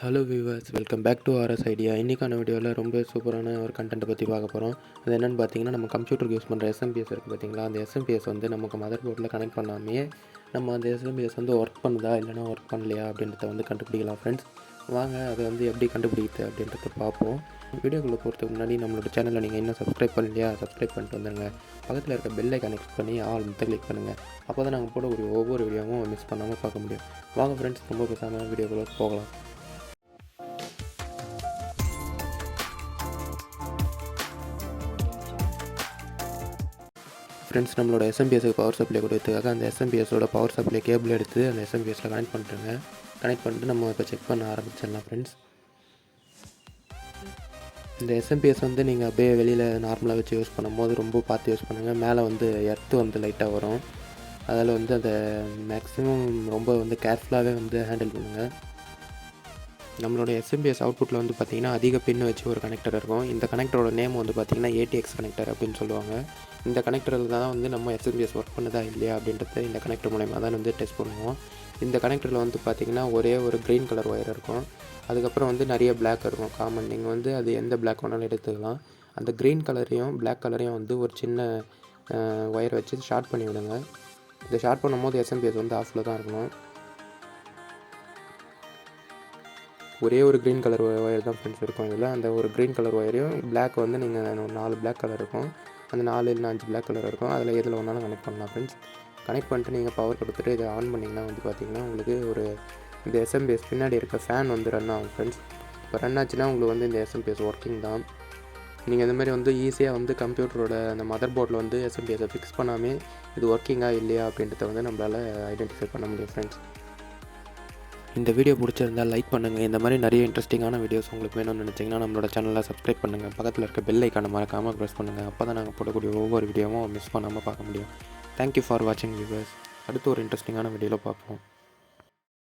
Hello viewers, welcome back to RS idea. இன்றைக்கான வீடியோவில் ரொம்ப சூப்பரான ஒரு கண்டென்ட்டை பற்றி பார்க்க போகிறோம். அது என்னென்னு பார்த்தீங்கன்னா, நம்ம கம்ப்யூட்டருக்கு யூஸ் பண்ணுற எஸ்எம்பிஎஸ் இருக்குது பார்த்தீங்களா, அந்த எஸ்எம்பிஎஸ் வந்து நமக்கு மதர் போர்டில் கனெக்ட் பண்ணாமையே நம்ம அந்த எஸ்எம்பிஎஸ் வந்து ஒர்க் பண்ணுதா இல்லைனா ஒர்க் பண்ணலையா அப்படின்றத வந்து கண்டுபிடிக்கலாம் ஃப்ரெண்ட்ஸ். வாங்க அதை வந்து எப்படி கண்டுபிடிக்குது அப்படின்றத பார்ப்போம். வீடியோக்குள்ளே போகிறதுக்கு முன்னாடி நம்மளோட சேனலை நீங்கள் இன்னும் சப்ஸ்கிரைப் பண்ணலையா, சப்ஸ்கிரைப் பண்ணிட்டு வந்துடுங்க. பக்கத்தில் இருக்க பெல்லை கனெக்ட் பண்ணி ஆல் மொத்தம் கிளிக் பண்ணுங்கள். அப்போ தான் நாங்கள் போடக்கூடிய ஒவ்வொரு வீடியோவும் மிஸ் பண்ணாமல் பார்க்க முடியும். வாங்க ஃப்ரெண்ட்ஸ், ரொம்ப பேசாமல் வீடியோக்குள்ளே போகலாம். ஃப்ரெண்ட்ஸ், நம்மளோட எஸ்எம்பிஎஸ்க்கு பவர் சப்ளை கொடுத்ததுக்காக அந்த எஸ்எம்பிஎஸோட பவர் சப்ளை கேபிள் எடுத்து அந்த எஸ்எம்பிஎஸில் கனெக்ட் பண்ணிட்டு நம்ம இப்போ செக் பண்ண ஆரம்பிச்சிடலாம் ஃப்ரெண்ட்ஸ். இந்த எஸ்எம்பிஎஸ் வந்து நீங்கள் அப்படியே வெளியில் நார்மலாக வச்சு யூஸ் பண்ணும்போது ரொம்ப பார்த்து யூஸ் பண்ணுங்கள். மேலே வந்து எர்த்து வந்து லைட்டாக வரும். அதில் வந்து அதை மேக்ஸிமம் ரொம்ப வந்து கேர்ஃபுல்லாகவே வந்து ஹேண்டில் பண்ணுங்கள். நம்மளோட எஸ்எம்பிஎஸ் அவுட்புட்டில் வந்து பார்த்திங்கன்னா அதிக பின்னு வச்சு ஒரு கனெக்டர் இருக்கும். இந்த கனெக்டரோட நேம் வந்து பார்த்திங்கன்னா ஏடிஎக்ஸ் கனெக்டர் அப்படின்னு சொல்லுவாங்க. இந்த கனெக்டரில் தான் வந்து நம்ம எஸ்எம்பிஎஸ் ஒர்க் பண்ணுதா இல்லையா அப்படின்றத இந்த கனெக்டர் மூலமாக தான் வந்து டெஸ்ட் பண்ணுவோம். இந்த கனெக்டரில் வந்து பார்த்திங்கன்னா ஒரே ஒரு க்ரீன் கலர் ஒயர் இருக்கும். அதுக்கப்புறம் வந்து நிறைய பிளாக் இருக்கும் காமன். நீங்கள் வந்து அது எந்த பிளாக் வேணாலும் எடுத்துக்கலாம். அந்த க்ரீன் கலரையும் பிளாக் கலரையும் வந்து ஒரு சின்ன ஒயர் வச்சு ஷார்ட் பண்ணி விடுங்க. இதை ஷார்ட் பண்ணும்போது எஸ்எம்பிஎஸ் வந்து ஆஃபில் தான் இருக்கணும். ஒரே ஒரு க்ரீன் கலர் ஒயர் தான் ஃப்ரெண்ட்ஸ் இருக்கும் இதில். அந்த ஒரு க்ரீன் கலர் ஒயரையும் பிளாக் வந்து நீங்கள் 4 பிளாக் கலர் இருக்கும், அந்த 4 இல்லைனா 5 பிளாக் கலர் இருக்கும். அதில் எதில் வேணாலும் கனெக்ட் பண்ணலாம் ஃப்ரெண்ட்ஸ். கனெக்ட் பண்ணிட்டு நீங்கள் பவர் கொடுத்துட்டு இதை ஆன் பண்ணிங்கன்னா வந்து பார்த்திங்கன்னா உங்களுக்கு இந்த எஸ்எம்பிஎஸ் பின்னாடி இருக்க ஃபேன் வந்து ரன் ஆகும் ஃப்ரெண்ட்ஸ். இப்போ ரன் ஆச்சுன்னா உங்களுக்கு வந்து இந்த எஸ்எம்பிஎஸ் ஒர்க்கிங் தான். நீங்கள் இந்தமாதிரி வந்து ஈஸியாக வந்து கம்ப்யூட்டரோட அந்த மதர் போர்டில் வந்து எஸ்எம்பிஎஸை ஃபிக்ஸ் பண்ணாமே இது ஒர்க்கிங்காக இல்லையா அப்படின்றத வந்து நம்மளால் ஐடென்டிஃபை பண்ண முடியும் ஃப்ரெண்ட்ஸ். இந்த வீடியோ பிடிச்சிருந்தால் லைக் பண்ணுங்கள். இந்த மாதிரி நிறைய இன்ட்ரெஸ்டிங்கான வீடியோஸ் உங்களுக்கு வேணும்னு நினச்சிங்கன்னா நம்மளோட சேனலில் சப்ஸ்கிரைப் பண்ணுங்கள். பக்கத்தில் இருக்க பெல் ஐக்கானை மறக்காமல் ப்ரெஸ் பண்ணுங்கள். அப்போ தான் நாங்கள் போடக்கூடிய ஒவ்வொரு வீடியோவும் மிஸ் பண்ணாமல் பார்க்க முடியும். தேங்க்யூ ஃபார் வாட்சிங் வியூவர்ஸ். அடுத்து ஒரு இன்ட்ரெஸ்டிங்கான வீடியோவில் பார்ப்போம்.